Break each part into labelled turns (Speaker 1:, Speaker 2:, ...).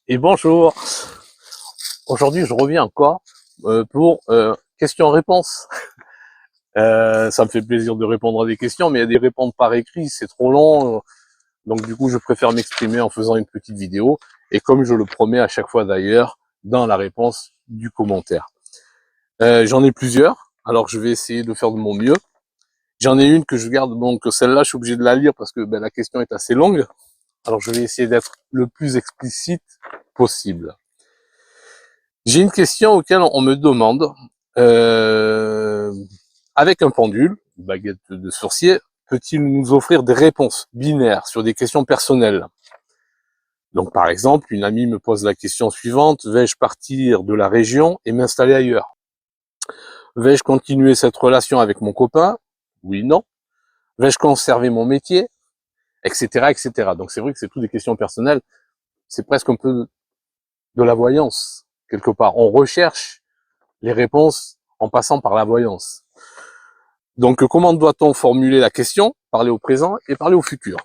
Speaker 1: Et bonjour. Aujourd'hui, je reviens encore pour questions-réponses. Ça me fait plaisir de répondre à des questions, mais il y a des répondre par écrit, c'est trop long. Donc du coup, je préfère m'exprimer en faisant une petite vidéo. Et comme je le promets à chaque fois d'ailleurs, dans la réponse du commentaire. J'en ai plusieurs, alors je vais essayer de faire de mon mieux. J'en ai une que je garde, donc celle-là, je suis obligé de la lire parce que la question est assez longue. Alors je vais essayer d'être le plus explicite possible. J'ai une question auquel on me demande, euh, avec un pendule, une baguette de sorcier, peut-il nous offrir des réponses binaires sur des questions personnelles? Donc par exemple, une amie me pose la question suivante, vais-je partir de la région et m'installer ailleurs? Vais-je continuer cette relation avec mon copain? Oui, non. Vais-je conserver mon métier? Etc., etc. Donc c'est vrai que c'est toutes des questions personnelles, c'est presque un peu de la voyance, quelque part. On recherche les réponses en passant par la voyance. Donc, comment doit-on formuler la question? Parler au présent et parler au futur.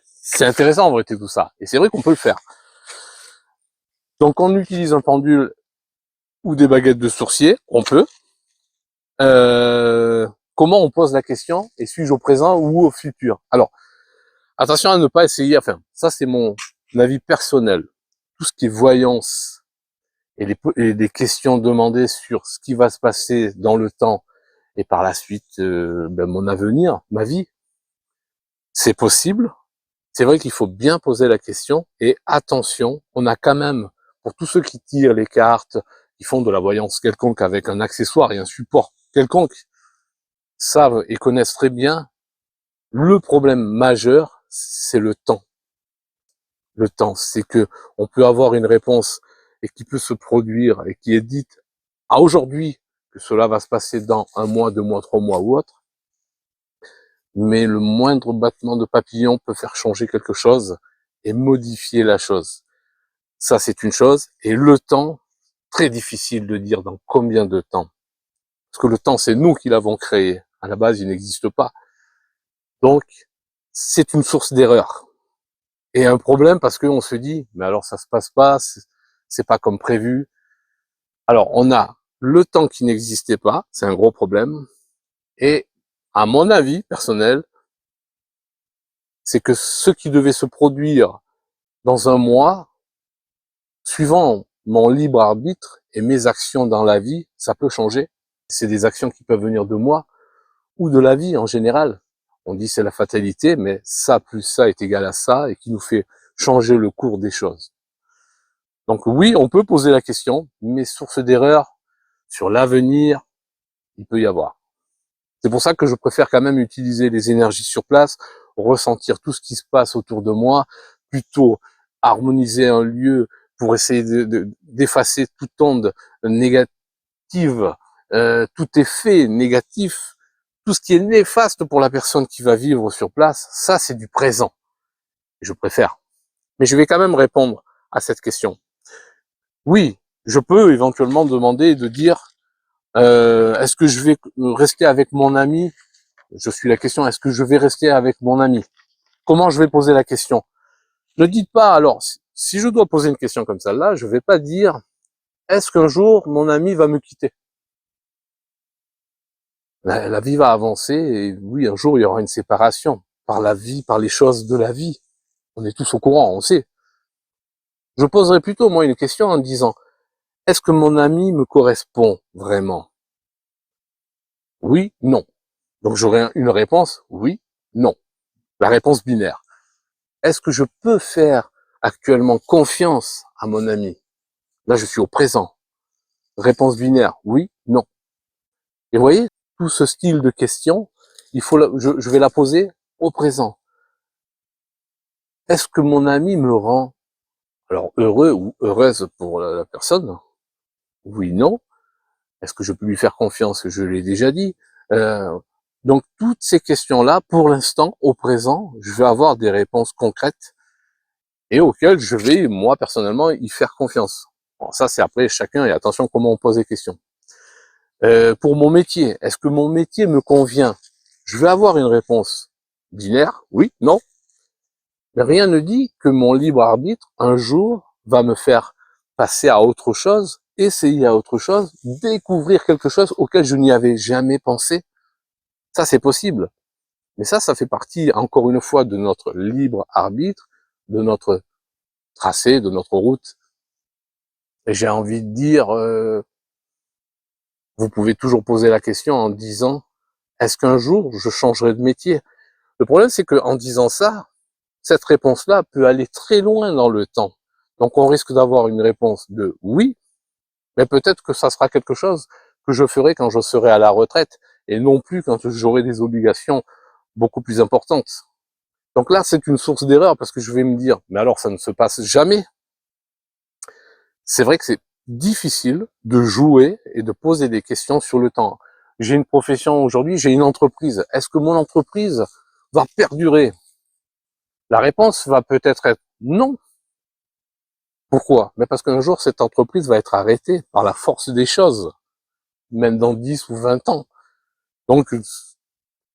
Speaker 1: C'est intéressant en vérité tout ça. Et c'est vrai qu'on peut le faire. Donc, on utilise un pendule ou des baguettes de sourcier, on peut. Comment on pose la question? Et suis-je au présent ou au futur? Alors, attention à ne pas essayer, enfin, ça c'est mon avis personnel. Tout ce qui est voyance et les questions demandées sur ce qui va se passer dans le temps et par la suite, mon avenir, ma vie, c'est possible. C'est vrai qu'il faut bien poser la question et attention, on a quand même, pour tous ceux qui tirent les cartes, qui font de la voyance quelconque avec un accessoire et un support quelconque, savent et connaissent très bien, le problème majeur, c'est le temps. Le temps, c'est que on peut avoir une réponse et qui peut se produire et qui est dite à aujourd'hui que cela va se passer dans 1 mois, 2 mois, 3 mois ou autre, mais le moindre battement de papillon peut faire changer quelque chose et modifier la chose. Ça, c'est une chose. Et le temps, très difficile de dire dans combien de temps. Parce que le temps, c'est nous qui l'avons créé. À la base, il n'existe pas. Donc, c'est une source d'erreur. Et un problème parce qu'on se dit, mais alors ça se passe pas, c'est pas comme prévu. Alors, on a le temps qui n'existait pas, c'est un gros problème. Et, à mon avis personnel, c'est que ce qui devait se produire dans 1 mois, suivant mon libre arbitre et mes actions dans la vie, ça peut changer. C'est des actions qui peuvent venir de moi ou de la vie en général. On dit c'est la fatalité, mais ça plus ça est égal à ça et qui nous fait changer le cours des choses. Donc oui, on peut poser la question, mais source d'erreur sur l'avenir, il peut y avoir. C'est pour ça que je préfère quand même utiliser les énergies sur place, ressentir tout ce qui se passe autour de moi, plutôt harmoniser un lieu pour essayer d'effacer toute onde négative, tout effet négatif, tout ce qui est néfaste pour la personne qui va vivre sur place, ça c'est du présent. Je préfère. Mais je vais quand même répondre à cette question. Oui, je peux éventuellement demander de dire est-ce que je vais rester avec mon ami? Je suis la question, est-ce que je vais rester avec mon ami? Comment je vais poser la question? Ne dites pas, alors, si je dois poser une question comme celle-là, je vais pas dire, est-ce qu'un jour mon ami va me quitter? La vie va avancer et oui, un jour il y aura une séparation par la vie, par les choses de la vie. On est tous au courant, on sait. Je poserai plutôt moi une question en disant, est-ce que mon ami me correspond vraiment? Oui, non. Donc j'aurai une réponse, oui, non. La réponse binaire. Est-ce que je peux faire actuellement confiance à mon ami? Là, je suis au présent. Réponse binaire, oui, non. Et vous voyez, tout ce style de question, je vais la poser au présent. Est-ce que mon ami me rend alors heureux ou heureuse pour la personne? Oui, non. Est-ce que je peux lui faire confiance? Je l'ai déjà dit. Euh, donc toutes ces questions-là, pour l'instant, au présent, je vais avoir des réponses concrètes et auxquelles je vais, moi, personnellement, y faire confiance. Bon, ça, c'est après chacun, et attention comment on pose les questions. Pour mon métier, est-ce que mon métier me convient? Je vais avoir une réponse binaire, oui, non. Mais rien ne dit que mon libre arbitre, un jour, va me faire passer à autre chose, essayer à autre chose, découvrir quelque chose auquel je n'y avais jamais pensé. Ça, c'est possible. Mais ça fait partie, encore une fois, de notre libre arbitre, de notre tracé, de notre route. Et j'ai envie de dire, vous pouvez toujours poser la question en disant, est-ce qu'un jour, je changerai de métier? Le problème, c'est qu'en disant ça, cette réponse-là peut aller très loin dans le temps. Donc, on risque d'avoir une réponse de oui, mais peut-être que ça sera quelque chose que je ferai quand je serai à la retraite et non plus quand j'aurai des obligations beaucoup plus importantes. Donc là, c'est une source d'erreur parce que je vais me dire, mais alors ça ne se passe jamais. C'est vrai que c'est difficile de jouer et de poser des questions sur le temps. J'ai une profession aujourd'hui, j'ai une entreprise. Est-ce que mon entreprise va perdurer? La réponse va peut-être être non. Pourquoi? Mais parce qu'un jour, cette entreprise va être arrêtée par la force des choses, même dans 10 ou 20 ans. Donc,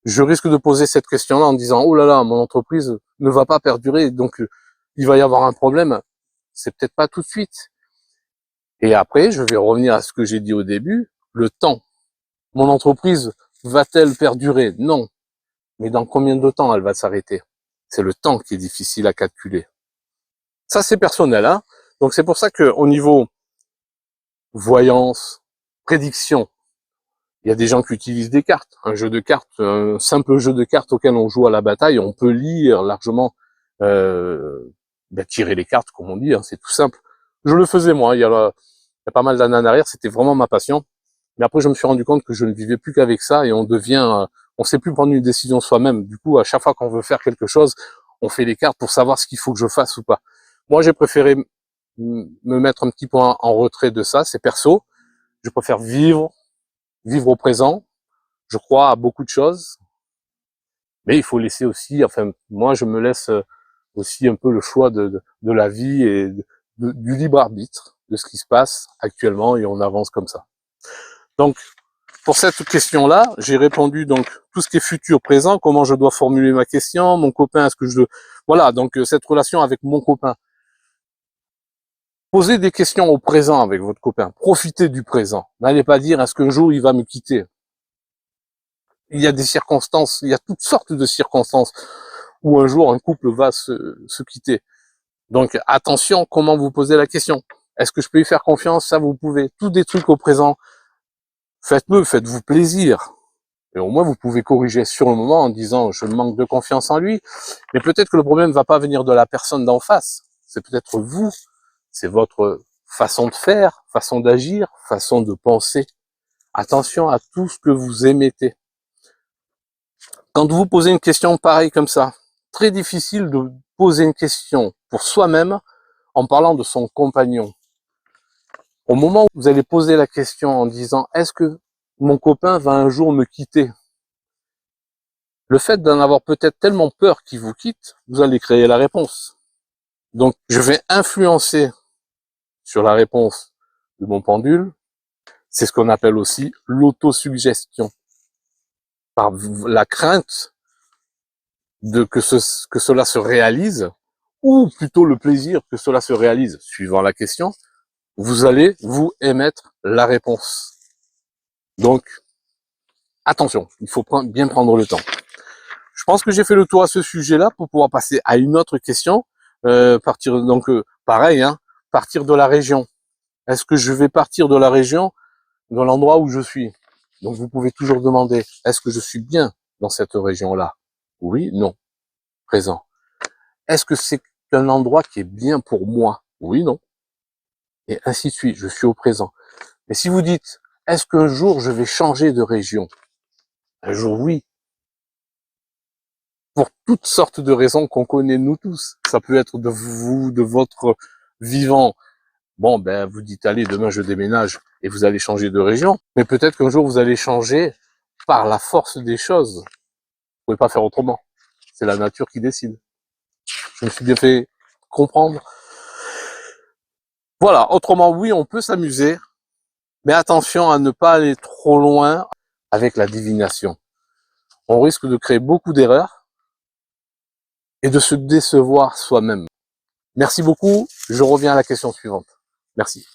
Speaker 1: je risque de poser cette question-là en disant, oh là là, mon entreprise ne va pas perdurer, donc il va y avoir un problème. C'est peut-être pas tout de suite. Et après, je vais revenir à ce que j'ai dit au début, le temps. Mon entreprise va-t-elle perdurer? Non. Mais dans combien de temps elle va s'arrêter? C'est le temps qui est difficile à calculer. Ça, c'est personnel, hein. Donc c'est pour ça que au niveau voyance, prédiction, il y a des gens qui utilisent des cartes, un jeu de cartes, un simple jeu de cartes auquel on joue à la bataille, on peut lire largement, tirer les cartes, comme on dit, hein, c'est tout simple. Je le faisais moi, il y a pas mal d'années en arrière, c'était vraiment ma passion. Mais après, je me suis rendu compte que je ne vivais plus qu'avec ça et on devient, on sait plus prendre une décision soi-même. Du coup, à chaque fois qu'on veut faire quelque chose, on fait les cartes pour savoir ce qu'il faut que je fasse ou pas. Moi, j'ai préféré me mettre un petit peu en retrait de ça, c'est perso. Je préfère vivre au présent. Je crois à beaucoup de choses, mais il faut laisser aussi, enfin, moi, je me laisse aussi un peu le choix de la vie et du libre arbitre de ce qui se passe actuellement et on avance comme ça. Donc, pour cette question-là, j'ai répondu donc tout ce qui est futur, présent, comment je dois formuler ma question, mon copain, est-ce que je... Voilà, donc cette relation avec mon copain. Posez des questions au présent avec votre copain, profitez du présent. N'allez pas dire est-ce qu'un jour il va me quitter. Il y a des circonstances, il y a toutes sortes de circonstances où un jour un couple va se quitter. Donc attention comment vous posez la question. Est-ce que je peux y faire confiance? Ça, vous pouvez. Tous des trucs au présent. Faites-le, faites-vous plaisir. Et au moins, vous pouvez corriger sur le moment en disant je manque de confiance en lui. Mais peut-être que le problème ne va pas venir de la personne d'en face. C'est peut-être vous. C'est votre façon de faire, façon d'agir, façon de penser. Attention à tout ce que vous émettez. Quand vous posez une question pareille comme ça, très difficile de poser une question pour soi-même en parlant de son compagnon. Au moment où vous allez poser la question en disant est-ce que mon copain va un jour me quitter? Le fait d'en avoir peut-être tellement peur qu'il vous quitte, vous allez créer la réponse. Donc, je vais influencer sur la réponse de mon pendule. C'est ce qu'on appelle aussi l'autosuggestion. Par la crainte de que cela se réalise, ou plutôt le plaisir que cela se réalise, suivant la question, vous allez vous émettre la réponse. Donc, attention, il faut bien prendre le temps. Je pense que j'ai fait le tour à ce sujet-là pour pouvoir passer à une autre question. Pareil, hein, partir de la région. Est-ce que je vais partir de la région, de l'endroit où je suis? Donc vous pouvez toujours demander, est-ce que je suis bien dans cette région-là? Oui, non, présent. Est-ce que c'est un endroit qui est bien pour moi? Oui, non. Et ainsi de suite, je suis au présent. Mais si vous dites, est-ce qu'un jour je vais changer de région? Un jour, oui. Pour toutes sortes de raisons qu'on connaît nous tous. Ça peut être de vous, de votre vivant. Bon, ben, vous dites, allez, demain je déménage et vous allez changer de région. Mais peut-être qu'un jour vous allez changer par la force des choses. Vous pouvez pas faire autrement. C'est la nature qui décide. Je me suis bien fait comprendre. Voilà. Autrement, oui, on peut s'amuser. Mais attention à ne pas aller trop loin avec la divination. On risque de créer beaucoup d'erreurs. et de se décevoir soi-même. Merci beaucoup. Je reviens à la question suivante. Merci.